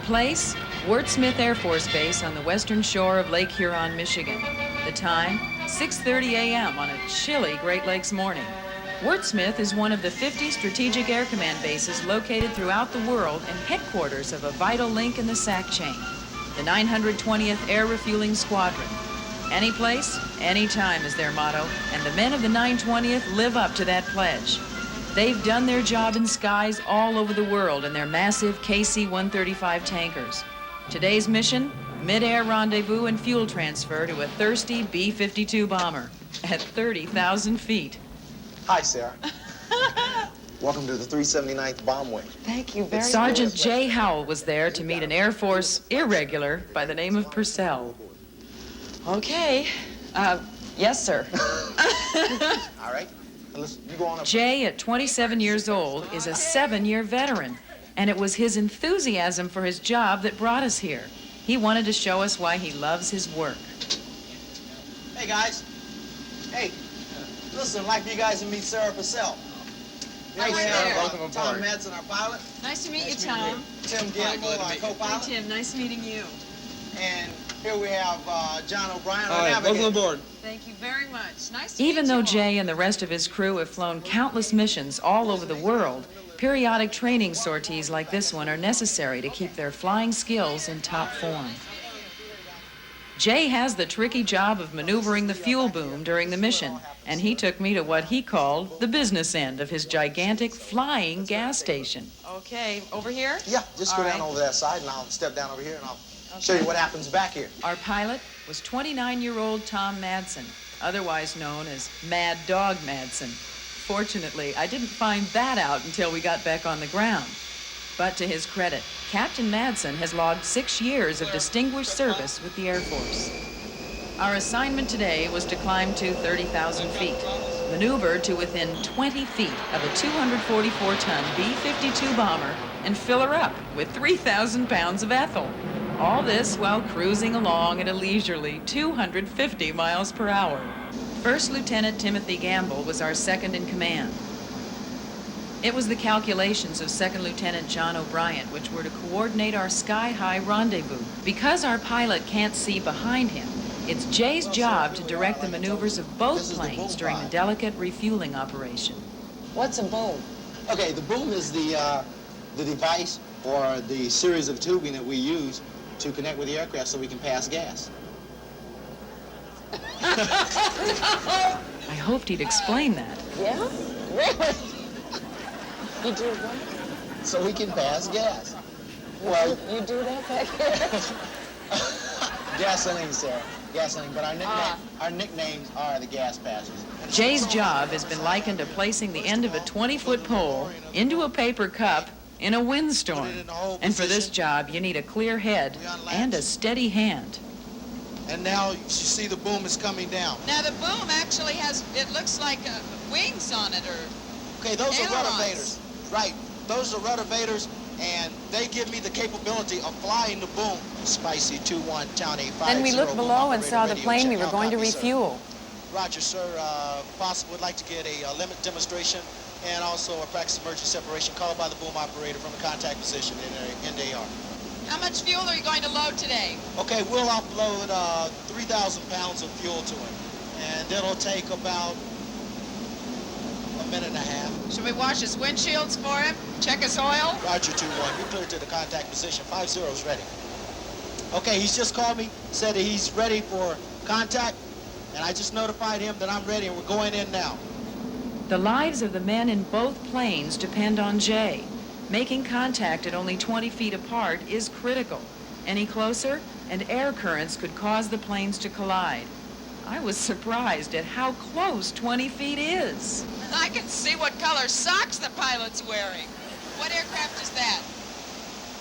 place, Wirt Smith Air Force Base on the western shore of Lake Huron, Michigan. The time, 6:30 a.m. on a chilly Great Lakes morning. Wirt Smith is one of the 50 strategic air command bases located throughout the world and headquarters of a vital link in the SAC chain, the 920th Air Refueling Squadron. Any place, any time is their motto, and the men of the 920th live up to that pledge. They've done their job in skies all over the world in their massive KC-135 tankers. Today's mission, mid-air rendezvous and fuel transfer to a thirsty B-52 bomber at 30,000 feet. Hi, Sarah. Welcome to the 379th Bomb Wing. Thank you very much. Sergeant Jay Howell was there to meet an Air Force irregular by the name of Purcell. Okay. Yes, sir. All right. You go on up. Jay, at 27 years old, is a 7-year veteran, and it was his enthusiasm for his job that brought us here. He wanted to show us why he loves his work. Hey, guys. Hey, listen, I'd like for you guys to meet Sarah Purcell. Hi, Sarah. Welcome aboard. Tom Madsen, our pilot. Nice to meet you, Tom. Tim Gamble, our co-pilot. Hi, Tim. Nice meeting you. And here we have John O'Brien, our Hi, navigator. welcome aboard. Thank you very much. Nice to Even meet you though all. Jay and the rest of his crew have flown countless missions all over the world, periodic training sorties like this one are necessary to keep their flying skills in top form. Jay has the tricky job of maneuvering the fuel boom during the mission, and he took me to what he called the business end of his gigantic flying gas station. Okay, over here? Yeah, just go All down right. over that side, and I'll step down over here, and I'll show you what happens back here. Our pilot was 29-year-old Tom Madsen, otherwise known as Mad Dog Madsen. Fortunately, I didn't find that out until we got back on the ground. But to his credit, Captain Madsen has logged 6 years of distinguished service with the Air Force. Our assignment today was to climb to 30,000 feet, maneuver to within 20 feet of a 244-ton B-52 bomber, and fill her up with 3,000 pounds of ethyl. All this while cruising along at a leisurely 250 miles per hour. First Lieutenant Timothy Gamble was our second in command. It was the calculations of Second Lieutenant John O'Brien which were to coordinate our sky-high rendezvous. Because our pilot can't see behind him, it's Jay's job to direct the maneuvers of both planes during the delicate refueling operation. What's a boom? Okay, the boom is the device or the series of tubing that we use to connect with the aircraft so we can pass gas. I hoped he'd explain that. Yeah? Really? You do what? So we can pass gas. Well, You do that back here? gasoline, Sarah. Gasoline, but our nicknames are the gas passers. Jay's job has been likened to placing the end of a 20-foot pole into a paper cup in a windstorm. And for this job, you need a clear head and a steady hand. And now you see the boom is coming down. Now the boom actually has, it looks like wings on it, or Okay, those are ailerons. rotovators. Right, those are rotovators, and they give me the capability of flying the boom. Spicy 21 Town 850. Then we looked below and saw the radio plane we check. were How going to copy, sir? refuel. Roger, sir. Possible would like to get a limit demonstration and also a practice emergency separation called by the boom operator from a contact position in AR. how much fuel are you going to load today? Okay, we'll offload 3,000 pounds of fuel to him, and it'll take about a minute and a half. Should we wash his windshields for him? Check his oil? Roger, 2-1. You're clear to the contact position. 50 is ready. Okay, he's just called me, said that he's ready for contact, and I just notified him that I'm ready, and we're going in now. The lives of the men in both planes depend on Jay. Making contact at only 20 feet apart is critical. Any closer, and air currents could cause the planes to collide. I was surprised at how close 20 feet is. I can see what color socks the pilot's wearing. What aircraft is that?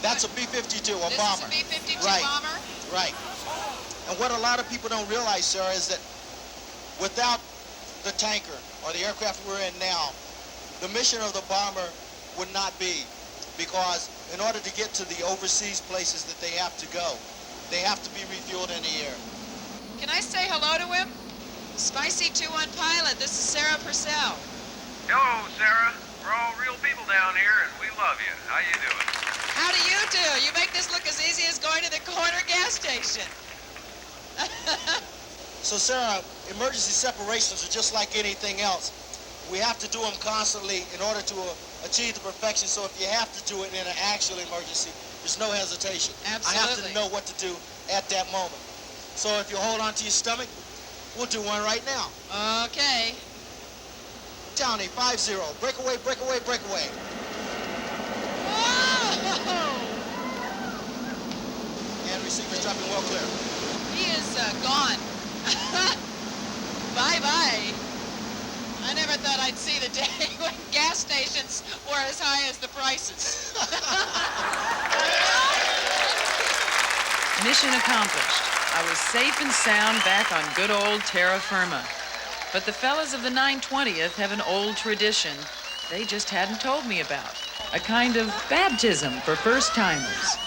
That's a B-52, a This bomber. is a B-52 Right. bomber? Right. And what a lot of people don't realize, sir, is that without the tanker or the aircraft we're in now, the mission of the bomber would not be, because in order to get to the overseas places that they have to go, they have to be refueled in the air. Can I say hello to him? Spicy 21 pilot, this is Sarah Purcell. Hello, Sarah. We're all real people down here, and we love you. How you doing? How do you do? You make this look as easy as going to the corner gas station. So, Sarah, emergency separations are just like anything else. We have to do them constantly in order to achieve the perfection. So if you have to do it in an actual emergency, there's no hesitation. Absolutely. I have to know what to do at that moment. So if you hold on to your stomach, we'll do one right now. Okay. Downey, 5-0. Breakaway, breakaway, breakaway. Whoa! And receivers dropping well clear. He is gone. Bye-bye. I never thought I'd see the day when gas stations were as high as the prices. Mission accomplished. I was safe and sound back on good old terra firma. But the fellas of the 920th have an old tradition they just hadn't told me about. A kind of baptism for first-timers.